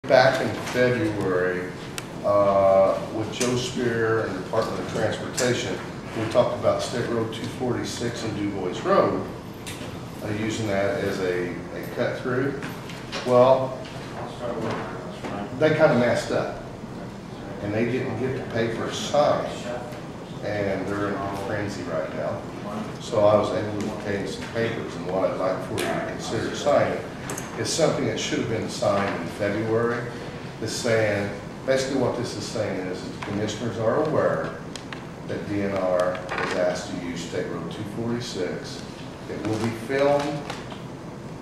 Back in February, with Joe Spear and the Department of Transportation, we talked about State Road 246 and Du Bois Road, using that as a cut through. Well, they kind of messed up, and they didn't get to pay for a sign, and they're in a frenzy right now. So I was able to obtain some papers, and what I'd like for you to consider signing is something that should have been signed in February. This saying, basically what this is saying is that the commissioners are aware that DNR has asked to use State Road 246. It will be filmed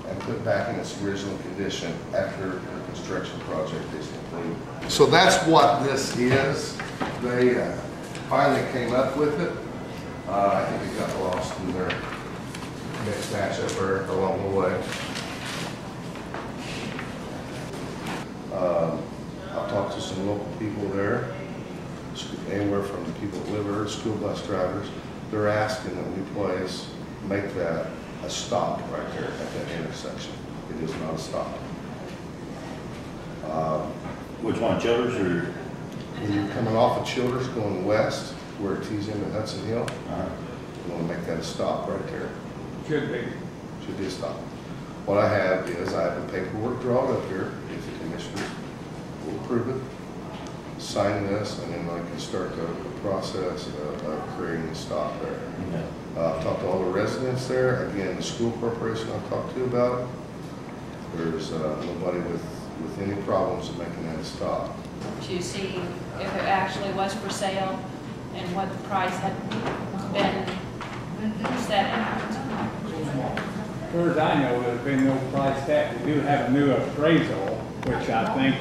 and put back in its original condition after the construction project is complete. So that's what this is. They finally came up with it. I think it got lost in their mixed matchup there along the way. I've talked to some local people there, anywhere from the people that live there, school bus drivers. They're asking that we please make that a stop right there at that intersection. It is not a stop. Which one, Childers or? When you're coming off of Childers going west, where it tees into Hudson Hill, we want to make that a stop right there. Should be. Should be a stop. What I have is I have the paperwork drawn up here, if the commissioners will approve it, sign this, and then I can start the process of creating a stop there. I've talked to all the residents there. Again, the school corporation I've talked to about it. There's nobody with any problems in making that a stop. To see if it actually was for sale and what the price had been set at. As far as I know, there's been no price tag. We do have a new appraisal, which I think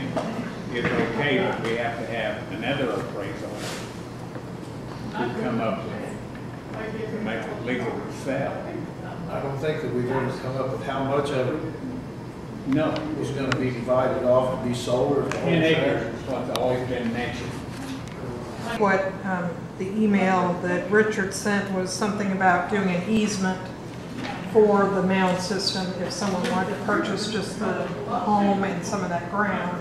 is okay, but we have to have another appraisal to come up with to make it legal to sell. I don't think that we've ever come up with how much of it No. was going to be divided off and be sold or. 10 acres is what's always been mentioned. What the email that Richard sent was something about doing an easement for the mound system if someone wanted to purchase just the home and some of that ground,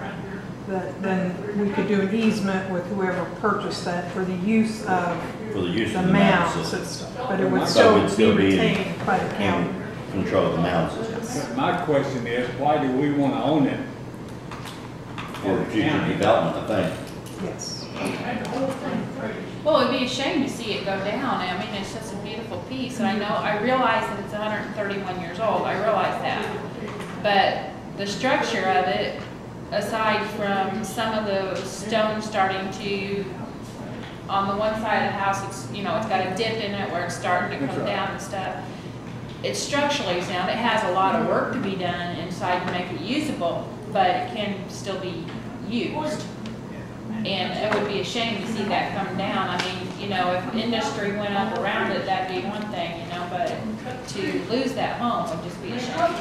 that then we could do an easement with whoever purchased that for the use of the mound system. But it would still be retained by the county. Control of the mound system. But my question is, why do we want to own it? For future development, I think. Yes. Well, it'd be a shame to see it go down. I mean, it's just a beautiful piece, and I realize that it's 131 years old. I realize that. But the structure of it, aside from some of the stones starting to, on the one side of the house, it's got a dip in it where it's starting to come down and stuff. It's structurally sound. It has a lot of work to be done inside to make it usable, but it can still be used. And it would be a shame to see that come down. I mean, if industry went up around it, that'd be one thing, but to lose that home would just be a shame.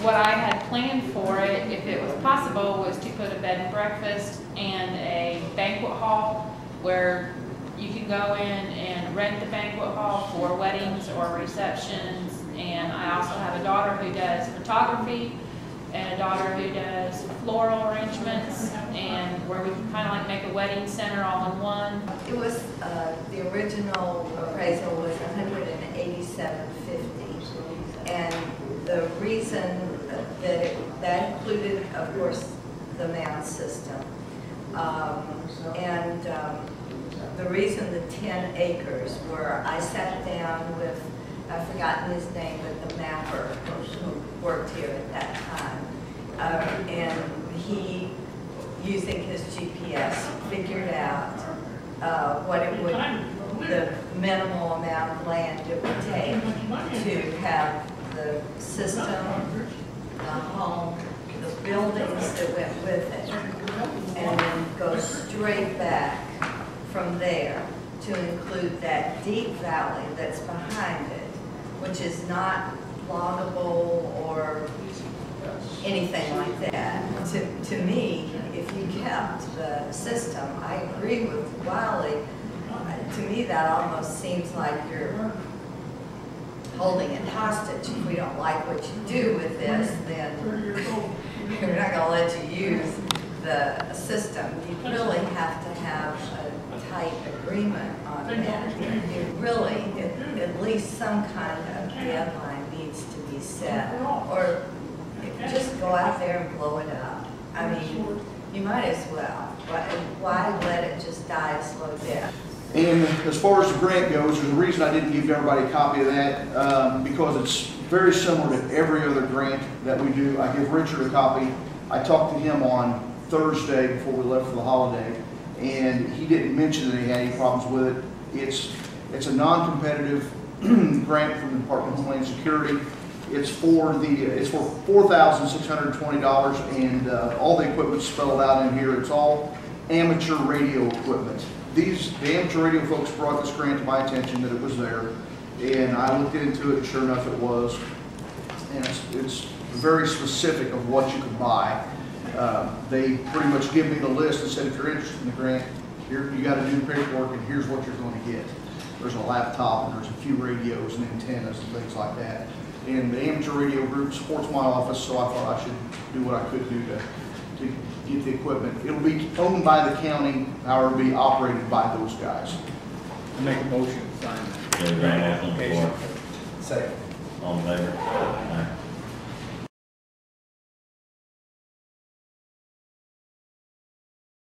What I had planned for it, if it was possible, was to put a bed and breakfast and a banquet hall where you could go in and rent the banquet hall for weddings or receptions. And I also have a daughter who does photography and a daughter who does floral arrangements, and where we can kind of like make a wedding center all in one. It was, the original appraisal was $187.50, and the reason that included, of course, the mound system, and the reason the 10 acres were, I sat down with, I've forgotten his name, but the mapper who worked here at that time. And he, using his GPS, figured out what it would, the minimal amount of land it would take to have the system, the home, the buildings that went with it, and then go straight back from there to include that deep valley that's behind it, which is not loggable or anything like that. To me, if you kept the system, I agree with Wiley. To me, that almost seems like you're holding it hostage. If we don't like what you do with this, then we're not gonna let you use the system. You really have to have a tight agreement on that. You really, at least some kind of deadline needs to be set, or just go out there and blow it up. I mean, you might as well. Why let it just die a slow death? And as far as the grant goes, there's a reason I didn't give everybody a copy of that, because it's very similar to every other grant that we do. I give Richard a copy. I talked to him on Thursday before we left for the holiday, and he didn't mention that he had any problems with it. It's a non-competitive grant from the Department of Homeland Security. It's for $4,620, and all the equipment's spelled out in here. It's all amateur radio equipment. The amateur radio folks brought this grant to my attention that it was there, and I looked into it, and sure enough it was. And it's very specific of what you can buy. They pretty much give me the list and said, if you're interested in the grant, here you got to do the paperwork, and here's what you're going to get. There's a laptop, and there's a few radios and antennas and things like that. And the amateur radio group supports my office, so I thought I should do what I could do to get the equipment. It'll be owned by the county, however, be operated by those guys. I make a motion to sign that. The grant application. application. Second. All in favor? Aye.